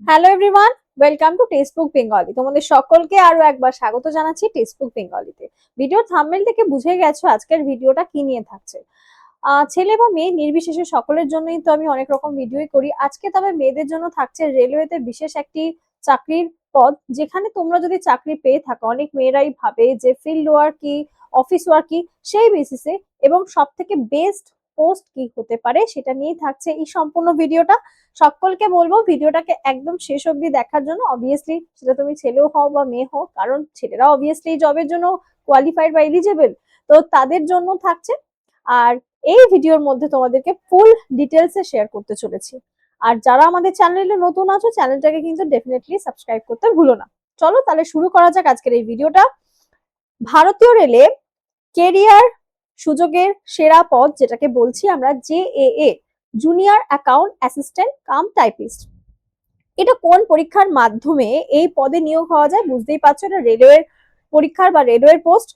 Hello everyone, welcome to textbook Bengali. তোমাদের সকলকে আরো একবার স্বাগত জানাচ্ছি টেক্সটবুক বেঙ্গলিতে। ভিডিওর থাম্বনেল থেকে বুঝে গেছো আজকের ভিডিওটা কি নিয়ে থাকছে। ছেলে বা মেয়ে নির্বিশেষে সকলের জন্যই তো আমি অনেক রকম ভিডিওই করি। আজকে তবে মেয়েদের জন্য থাকছে রেলওয়েতে বিশেষ একটি চাকরির পদ, যেখানে তোমরা যদি চাকরি পেয়ে থাকো, অনেক মেয়েরাই ভাবে যে ফিল্ড ওয়ার্ক কি, অফিস ওয়ার্ক কি, সেই বেসিসে এবং সব থেকে বেস্ট পোস্ট কি হতে পারে সেটা নিয়েই থাকছে এই সম্পূর্ণ ভিডিওটা। সকলকে বলবো ভিডিওটাকে একদম শেষ অবধি দেখার জন্য। অবভিয়াসলি সেটা তুমি ছেলেও হও বা মেয়ে হও, কারণ ছেলেরা অবভিয়াসলি জবের জন্য কোয়ালিফাইড বা এলিজেবল, তো তাদের জন্য থাকছে। আর এই ভিডিওর মধ্যে তোমাদেরকে ফুল ডিটেলসে শেয়ার করতে চলেছি। আর যারা আমাদের চ্যানেলে নতুন আছো, চ্যানেলটাকে কিন্তু ডেফিনেটলি সাবস্ক্রাইব করতে ভুলো না। চলো তাহলে শুরু করা যাক আজকের এই ভিডিওটা। ভারতীয় রেলে কেরিয়ার সুযোগের সেরা পদ যেটাকে বলছি আমরা JAA, junior account assistant cum typist. এটা কোন পরীক্ষার মাধ্যমে এই পদে নিয়োগ হওয়া যায়? বুঝতেই পারছো, এটা রেলওয়ের পরীক্ষার বা রেলওয়ের পোস্ট।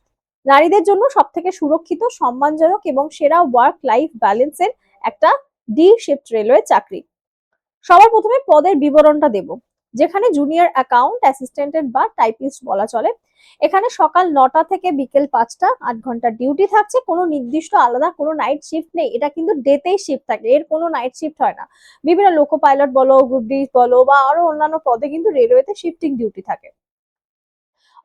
নারীদের জন্য সব থেকে সুরক্ষিত, সম্মানজনক এবং সেরা ওয়ার্ক লাইফ ব্যালেন্সের একটা ডি শিফট রেলওয়ে চাকরি। সবার প্রথমে পদের বিবরণটা দেব, যেখানে জুনিয়র অ্যাকাউন্ট অ্যাসিস্ট্যান্টের বা টাইপিস্ট বলা চলে। এখানে সকাল 9টা থেকে বিকেল 5টা 8 ঘন্টার ডিউটি থাকছে। কোনো নির্দিষ্ট আলাদা কোনো নাইট শিফট নেই, এটা কিন্তু ডেতেই শিফট থাকে, এর কোনো নাইট শিফট হয় না। বিভিন্ন লোকো পাইলট বলো, গ্রুপ ডি বলো বা আরো অন্যান্য পদে কিন্তু রেলওয়েতে শিফটিং ডিউটি থাকে।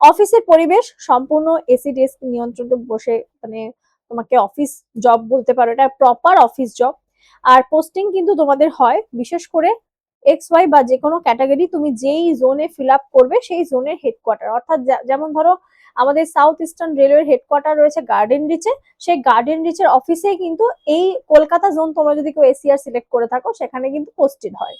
অফিসের পরিবেশ সম্পূর্ণ এসি ডেস্ক নিয়ন্ত্রণে বসে, মানে তোমাকে অফিস জব বলতে পারো, এটা প্রপার অফিস জব। আর পোস্টিং কিন্তু তোমাদের হয় বিশেষ করে এক্স ওয়াই বা যে কোনো ক্যাটাগরি, তুমি যেই জোনে ফিল আপ করবে সেই জোনের হেডকোয়ার্টার, অর্থাৎ যেমন ধরো আমাদের সাউথ ইস্টার্ন রেলওয়ের হেডকোয়ার্টার রয়েছে গার্ডেন রিচে, সেই গার্ডেন রিচের অফিসে কিন্তু এই কলকাতা জোন তোমরা যদি কেউ এসিআর সিলেক্ট করে থাকো সেখানে কিন্তু পোস্টেড হয়।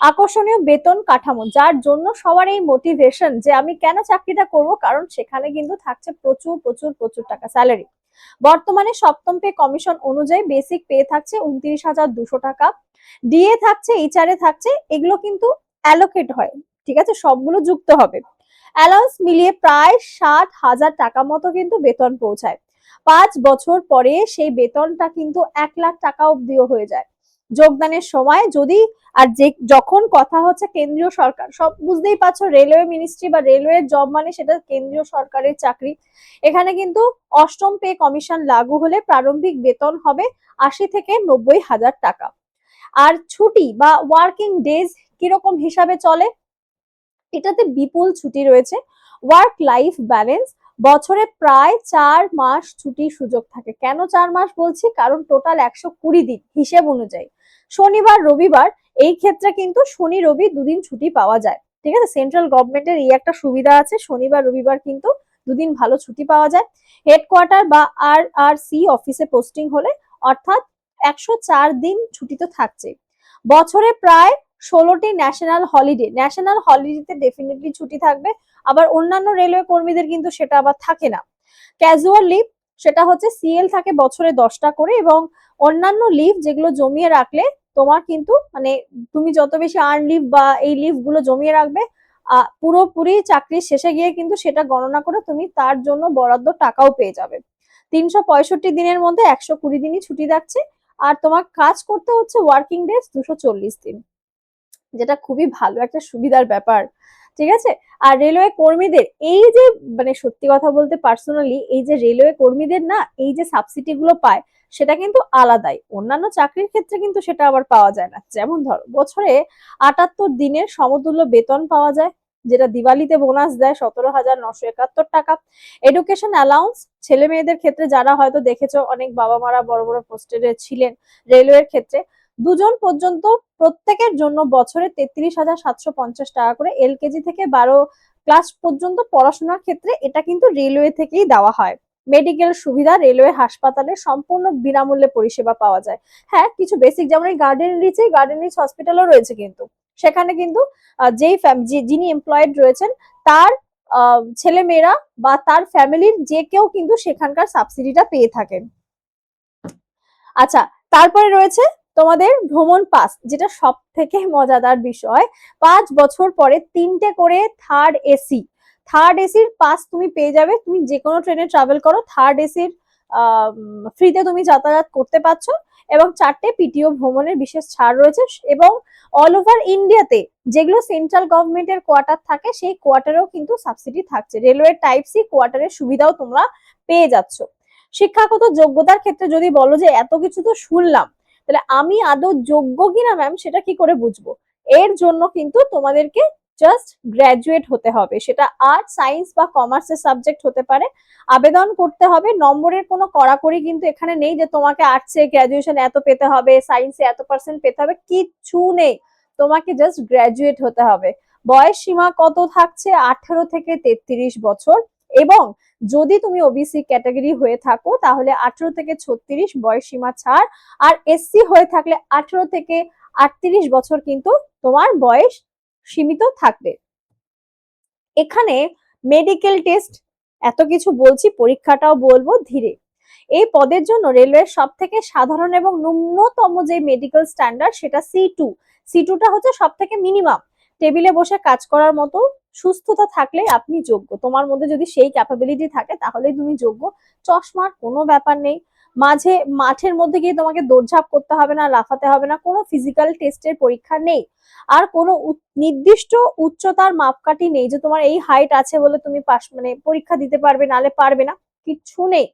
আকর্ষণীয় বেতন কাঠামো, যার জন্য সবার এই মোটিভেশন যে আমি কেন চাকরিটা করব, কারণ সেখানে কিন্তু থাকছে প্রচুর প্রচুর প্রচুর টাকা স্যালারি। বর্তমানে সপ্তম পে কমিশন অনুযায়ী বেসিক পে থাকছে 29,200 টাকা, ডিএ থাকছে, এইচআরএ থাকছে, এগুলো কিন্তু অ্যালোকেট হয়, ঠিক আছে, সবগুলো যুক্ত হবে। অ্যালাউন্স মিলিয়ে প্রায় 60,000 টাকা মতো কিন্তু বেতন পৌঁছায়। 5 বছর পরে সেই বেতনটা কিন্তু 1 লাখ টাকা অব্দিও হয়ে যায়। যোগদানের সময় যদি, আর যে যখন কথা হচ্ছে কেন্দ্রীয় সরকার, সব বুঝতেই পারছো, রেলওয়ে মিনিস্ট্রি বা রেলওয়ে জব মানে সেটা কেন্দ্রীয় সরকারের চাকরি। এখানে কিন্তু অষ্টম পে কমিশন লাগু হলে প্রারম্ভিক বেতন হবে 80 থেকে 90 হাজার টাকা। আর ছুটি বা ওয়ার্কিং ডেজ কিরকম হিসাবে চলে, এটাতে বিপুল ছুটি রয়েছে। ওয়ার্ক লাইফ ব্যালেন্স, বছরে প্রায় 4 মাস ছুটির সুযোগ থাকে। কেন 4 মাস বলছি, কারণ টোটাল 120 দিন হিসেব অনুযায়ী। শনিবার রবিবার, এই ক্ষেত্রে কিন্তু শনি রবি দুদিন ছুটি পাওয়া যায়, ঠিক আছে। সেন্ট্রাল গভর্নমেন্টের এই একটা সুবিধা আছে, শনিবার রবিবার কিন্তু দুদিন ভালো ছুটি পাওয়া যায়। হেডকোয়ার্টার বা RRC অফিসে পোস্টিং হলে অর্থাৎ 104 দিন ছুটি তো থাকছে। বছরে প্রায় 16টি ন্যাশনাল হলিডেতে ডেফিনেটলি ছুটি থাকবে। আবার অন্যান্য রেলওয়ে কর্মীদের কিন্তু সেটা আবার থাকে না। ক্যাজুয়াল লিভ, সেটা হচ্ছে সিএল থাকে বছরে 10টা করে, এবং অন্যান্য লিভ যেগুলো জমিয়ে রাখলে তোমার কিন্তু, মানে তুমি যত বেশি আর্ন লিভ বা এই লিভ গুলো জমিয়ে রাখবে, পুরোপুরি চাকরির শেষে গিয়ে কিন্তু সেটা গণনা করে তুমি তার জন্য বরাদ্দ টাকাও পেয়ে যাবে। 365 দিনের মধ্যে 120 দিনই ছুটি থাকছে। আর তোমার কাজ করতে হচ্ছে ওয়ার্কিং ডেজ 240 দিন, যেটা খুবই ভালো একটা সুবিধার ব্যাপার, ঠিক আছে। আর রেলওয়ে কর্মীদের এই যে, মানে সত্যি কথা বলতে পার্সোনালি এই যে রেলওয়ে কর্মীদের না এই যে সাবসিডি গুলো পায়, সেটা কিন্তু আলাদাই, অন্যান্য চাকরির ক্ষেত্রে কিন্তু সেটা আবার পাওয়া যায় না। যেমন ধরো বছরে 78 দিনের সমতুল্য বেতন পাওয়া যায়, যেটা দিওয়ালিতে বোনাস দেয় 17,971 টাকা। এডুকেশন অ্যালাউন্স, ছেলে মেয়েদের ক্ষেত্রে যারা হয়তো দেখেছো অনেক বাবা মারা বড় বড় পোস্টে ছিলেন রেলওয়ের ক্ষেত্রে, দুজন পর্যন্ত প্রত্যেকের জন্য বছরে 33,750 টাকা করে, এলকেজি থেকে 12 ক্লাস পর্যন্ত পড়াশোনার ক্ষেত্রে এটা কিন্তু রেলওয়ে থেকেই দেওয়া হয়। মেডিকেল সুবিধা, রেলওয়ে হাসপাতালে সম্পূর্ণ বিনামূল্যে পরিষেবা পাওয়া যায়। হ্যাঁ, কিছু বেসিক, যেমন এই গার্ডেন রিচ হসপিটালও রয়েছে কিন্তু, সেখানে কিন্তু যেই যিনি এমপ্লয়েড রয়েছেন তার ছেলে মেয়েরা বা তার ফ্যামিলির যে কেউ কিন্তু সেখানকার সাবসিডিটা পেয়ে থাকেন। আচ্ছা, তারপরে রয়েছে তোমাদের ভ্রমণ পাস, যেটা সব থেকে মজাদার বিষয়। 5 বছর পরে 3টে করে থার্ড এসির পাস তুমি পেয়ে যাবে। তুমি যে কোনো ট্রেনে ট্রাভেল করো, থার্ড এসির ফ্রিতে তুমি যাতায়াত করতে পারছো, এবং 4টে পিটিও ভ্রমণের বিশেষ ছাড় রয়েছে, এবং অল ওভার ইন্ডিয়াতে যেগুলো সেন্ট্রাল গভর্নমেন্টের কোয়ার্টার থাকে সেই কোয়ার্টারেও কিন্তু সাবসিডি থাকছে। রেলওয়ে টাইপ সি কোয়ার্টারের সুবিধাও তোমরা পেয়ে যাচ্ছ। শিক্ষাগত যোগ্যতার ক্ষেত্রে যদি বলো যে এত কিছু তো শুনলাম, তাহলে আমি আদৌ যোগ্য কিনা ম্যাম সেটা কি করে বুঝবো? এর জন্য কিন্তু তোমাদেরকে জাস্ট গ্র্যাজুয়েট হতে হবে, সেটা আর্ট, সায়েন্স বা কমার্সের সাবজেক্ট হতে পারে। আবেদন করতে হবে, নম্বরের কোনো কড়াকড়ি কিন্তু এখানে নেই যে তোমাকে আর্টসে গ্র্যাজুয়েশন এত পেতে হবে, সায়েন্সে এত পার্সেন্ট পেতে হবে, কিচ্ছু নেই। তোমাকে জাস্ট গ্র্যাজুয়েট হতে হবে। বয়স সীমা কত থাকছে? 18 থেকে 33 বছর। এবং যদি তুমি ওবিসি ক্যাটাগরি হয়ে থাকো তাহলে 18 থেকে 36 বয়স সীমা ছাড়, আর এসসি হয়ে থাকলে 18 থেকে 38 বছর কিন্তু তোমার বয়স সীমিত থাকবে। এখানে মেডিকেল টেস্ট, এত কিছু বলছি, পরীক্ষাটাও বলবো ধীরে। এই পদের জন্য রেলওয়ের সব থেকে সাধারণ এবং ন্যূনতম যে মেডিকেল স্ট্যান্ডার্ড সেটা C2। C2টা হচ্ছে সব থেকে মিনিমাম। টেবিলে বসে কাজ করার মতো সুস্থতা থাকলে আপনি যোগ্য, তোমার মধ্যে যদি সেই ক্যাপাবিলিটি থাকে তাহলেই তুমি যোগ্য। চশমার কোনো ব্যাপার নেই। মাঠের মধ্যে গিয়ে তোমাকে দৌড়ঝাঁপ করতে হবে না, লাফাতে হবে না, কোনো ফিজিক্যাল টেস্টের পরীক্ষা নেই। আর কোনো নির্দিষ্ট উচ্চতার মাপকাঠি নেই যে তোমার এই হাইট আছে বলে তুমি পাস মানে পরীক্ষা দিতে পারবে, নালে পারবে না, কিচ্ছু নেই।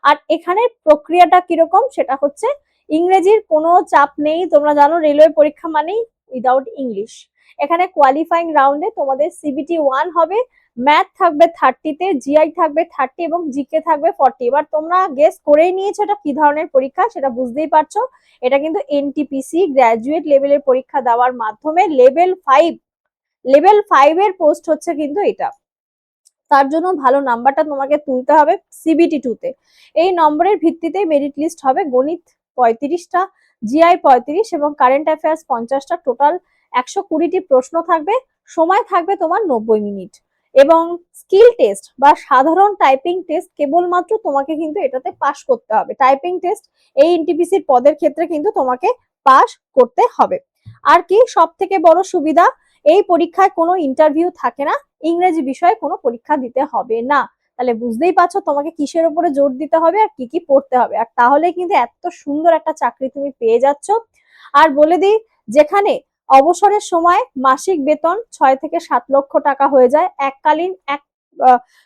আর এখানে প্রক্রিয়াটা কিরকম সেটা হচ্ছে, ইংরেজির কোনো চাপ নেই। তোমরা জানো রেলওয়ে পরীক্ষা মানেই উইদাউট ইংলিশ। এখানে কোয়ালিফাইং রাউন্ডে তোমাদের CBT 1 হবে, ম্যাথ থাকবে 30-তে, জিআই থাকবে 30 এবং জিকে থাকবে 40। এবার তোমরা গেস করেই নিয়েছো এটা কি ধরনের পরীক্ষা, সেটা বুঝতেই পারছো। এটা কিন্তু এনটিপিসি গ্র্যাজুয়েট লেভেলের পরীক্ষা দেওয়ার মাধ্যমে লেভেল 5 এর পোস্ট হচ্ছে কিন্তু এটা। তার জন্য ভালো নাম্বারটা তোমাকে তুলতে হবে CBT 2-তে। এই নম্বরের ভিত্তিতে মেরিট লিস্ট হবে। গণিত 35টা, জিআই 35 এবং কারেন্ট অ্যাফেয়ার্স 50টা, টোটাল 120টি প্রশ্ন থাকবে। সময় থাকবে তোমার 90 মিনিট। এবং স্কিল টেস্ট বা সাধারণ টাইপিং টেস্ট কেবলমাত্র তোমাকে কিন্তু এটাতে পাস করতে হবে। টাইপিং টেস্ট এই এনটিপিসির পদের ক্ষেত্রে কিন্তু তোমাকে পাস করতে হবে। আর কি সব থেকে বড় সুবিধা, এই পরীক্ষায় কোনো ইন্টারভিউ থাকে না, ইংরেজি বিষয়ে কোনো পরীক্ষা দিতে হবে না। তাহলে বুঝতেই পারছো তোমাকে কিসের উপরে জোর দিতে হবে আর কি কি পড়তে হবে, আর তাহলে কিন্তু এত সুন্দর একটা চাকরি তুমি পেয়ে যাচ্ছ। আর বলে দিই, যেখানে অবসরের সময় মাসিক বেতন 6 থেকে 7 লক্ষ টাকা হয়ে যায়, এককালীন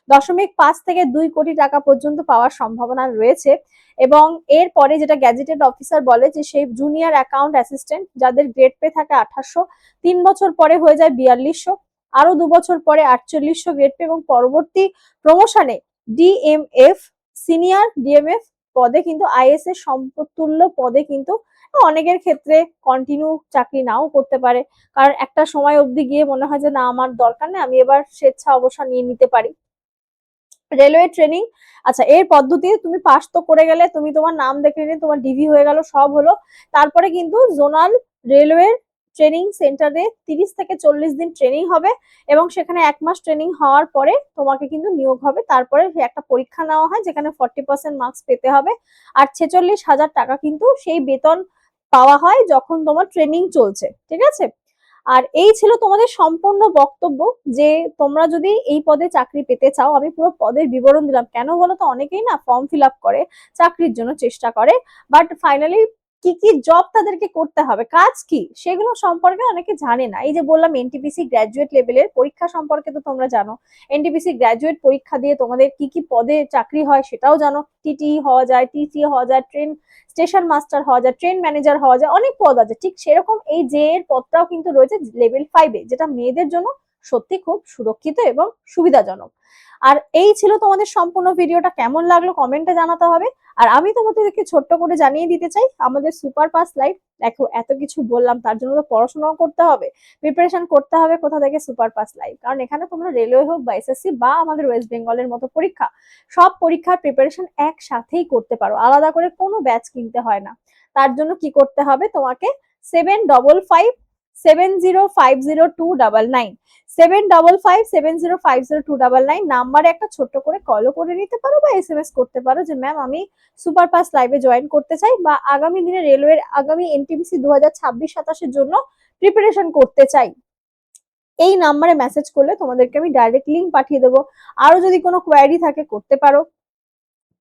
1.5 থেকে 2 কোটি টাকা পর্যন্ত পাওয়ার সম্ভাবনা রয়েছে। এবং এর পরে যেটা গ্যাজেটেড অফিসার বলে যে সেই জুনিয়র অ্যাকাউন্ট অ্যাসিস্ট্যান্ট যাদের গ্রেড পে থাকে 2800, 3 বছর পরে হয়ে যায় 4200, আরো 2 বছর পরে 4800 গ্রেড পে, এবং পরবর্তী প্রমোশনে ডিএমএফ, সিনিয়র ডিএমএফ পদে কিন্তু আইএস এর সমতুল্য পদে কিন্তু অনেকের ক্ষেত্রে কন্টিনিউ চাকরি নাও করতে পারে, কারণ একটা সময় অবধি গিয়ে মনে হয় যে না আমার দরকার নেই, আমি এবার স্বেচ্ছা অবসর নিয়ে নিতে পারি। রেলওয়ে ট্রেনিং, আচ্ছা এর পদ্ধতি তুমি পাস তো করে গেলে, তুমি তোমার নাম দেখে নিয়ে তোমার ডিভি হয়ে গেল, সব হলো। তারপরে কিন্তু জোনাল রেলওয়ে ট্রেনিং সেন্টারে 30 থেকে 40 দিন ট্রেনিং হবে, এবং সেখানে 1 মাস ট্রেনিং হওয়ার পরে তোমাকে কিন্তু নিয়োগ হবে। তারপরে একটা পরীক্ষা নেওয়া হয় যেখানে 40% মার্কস পেতে হবে, আর 46,000 টাকা কিন্তু সেই বেতন পাওয়া হয় যখন তোমার ট্রেনিং চলছে, ঠিক আছে। আর এই ছিল তোমাদের সম্পূর্ণ বক্তব্য, যে তোমরা যদি এই পদে চাকরি পেতে চাও, আমি পুরো পদের বিবরণ দিলাম। কেন বলো তো, অনেকেই না ফর্ম ফিল আপ করে, চাকরির জন্য চেষ্টা করে, বাট ফাইনালি কি কি জব তাদেরকে করতে হবে, কাজ কি, সেগুলো সম্পর্কে অনেকে জানে না। এই যে বললাম এনটিপিসি গ্র্যাজুয়েট লেভেলের পরীক্ষা সম্পর্কে তো তোমরা জানো, এনটিপিসি গ্র্যাজুয়েট পরীক্ষা দিয়ে তোমাদের কি কি পদে চাকরি হয় সেটাও জানো। টিটি হওয়া যায়, টিসি হওয়া যায়, ট্রেন স্টেশন মাস্টার হওয়া যায়, ট্রেন ম্যানেজার হওয়া যায়, অনেক পদ আছে। ঠিক সেরকম এই জে এর পদটাও কিন্তু রয়েছে লেভেল 5-এ, যেটা মেয়েদের জন্য সত্যি খুব সুরক্ষিত এবং সুবিধাজনক। আর এই ছিল তোমাদের সম্পূর্ণ ভিডিওটা, কেমন লাগলো কমেন্টে জানাতে হবে। আর আমি তোমাদেরকে ছোট্ট করে জানিয়ে দিতে চাই, আমাদের সুপার পাস লাইভ, দেখো এত কিছু বললাম, তার জন্য তো পড়াশোনাও করতে হবে, প্রিপারেশন করতে হবে। কোথা থেকে? সুপার পাস লাইভ, কারণ এখানে তোমরা রেলওয়ে হোক বা এসএসসি বা আমাদের ওয়েস্ট বেঙ্গলের মতো পরীক্ষা, সব পরীক্ষার প্রিপারেশন একসাথেই করতে পারো, আলাদা করে কোনো ব্যাচ কিনতে হয় না। তার জন্য কি করতে হবে তোমাকে? 7557050299, 7557050299 নাম্বারে একটা ছোট্ট করে কলও করে নিতে পারো বা SMS করতে পারো যে ম্যাম আমি সুপার পাস লাইভে জয়েন করতে চাই, বা আগামী দিনে রেলওয়ের আগামী এনটিপিসি 2026-27 জন্য প্রিপারেশন করতে চাই। এই নাম্বারে মেসেজ করলে তোমাদেরকে আমি ডাইরেক্ট লিঙ্ক পাঠিয়ে দেবো। আরো যদি কোনো কোয়ারি থাকে করতে পারো।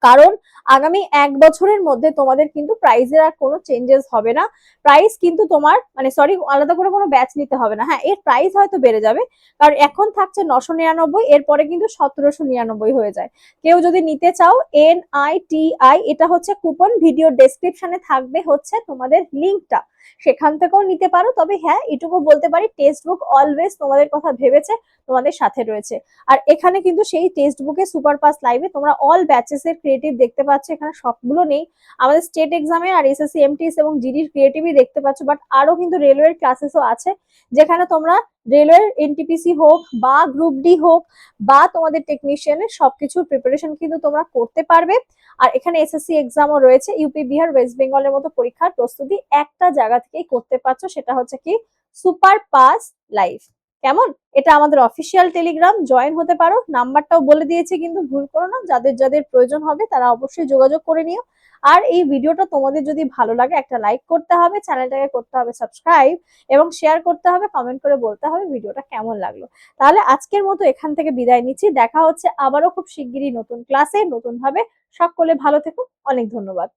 কারণ আগামী 1 বছরের মধ্যে তোমাদের কিন্তু প্রাইজের আর কোনো চেঞ্জেস হবে না। প্রাইস কিন্তু তোমার মানে সরি আলাদা করে কোনো ব্যাচ নিতে হবে না। হ্যাঁ, এর প্রাইস হয়তো বেড়ে যাবে, কারণ এখন থাকছে 999, এরপরে কিন্তু 1799 হয়ে যায়। কেউ যদি নিতে চাও NITI, এটা হচ্ছে কুপন, ভিডিও ডেসক্রিপশনে থাকবে হচ্ছে তোমাদের লিঙ্কটা, সেখান থেকেও নিতে পারো। তবে হ্যাঁ, এটুকু বলতে পারি টেক্সট বুক অলওয়েজ তোমাদের কথা ভেবেছে, তোমাদের সাথে রয়েছে। আর এখানে কিন্তু সেই টেক্সট বুকে সুপার পাস লাইভে তোমরা অল ব্যাচেস এর ক্রিয়েটিভ দেখতে পাচ্ছ, এখানে সবগুলো নেই। আমাদের স্টেট এক্সামে আর এসএসসি এমটিএস এবং জিডির ক্রিয়েটিভই দেখতে পাচ্ছ, বাট আরো কিন্তু রেলওয়ের ক্লাসেসও আছে, যেখানে তোমরা রেলওয়ের এনটিপিসি হোক বা গ্রুপ ডি হোক বা তোমাদের টেকনিশিয়ানের সবকিছুর প্রিপারেশন কিন্তু তোমরা করতে পারবে। আর এখানে এসএসসি এক্সামও রয়েছে, ইউপি বিহার ওয়েস্ট বেঙ্গলের মতো পরীক্ষার প্রস্তুতি একটা জায়গা থেকেই করতে পারছো, সেটা হচ্ছে কি সুপার পাস লাইভ। কেমন? এটা আমাদের অফিসিয়াল টেলিগ্রাম, জয়েন হতে পারো, নাম্বারটাও বলে দিয়েছি কিন্তু ভুল করো না, যাদের যাদের প্রয়োজন হবে তারা অবশ্যই যোগাযোগ করে নিও। আর এই ভিডিওটা তোমাদের যদি ভালো লাগে একটা লাইক করতে হবে, চ্যানেলটাকে করতে হবে সাবস্ক্রাইব এবং শেয়ার করতে হবে, কমেন্ট করে বলতে হবে ভিডিওটা কেমন লাগলো। তাহলে আজকের মতো এখান থেকে বিদায় নিচ্ছি, দেখা হচ্ছে আবারও খুব শিগগিরই নতুন ক্লাসে নতুন ভাবে। সকলে ভালো থেকো, অনেক ধন্যবাদ।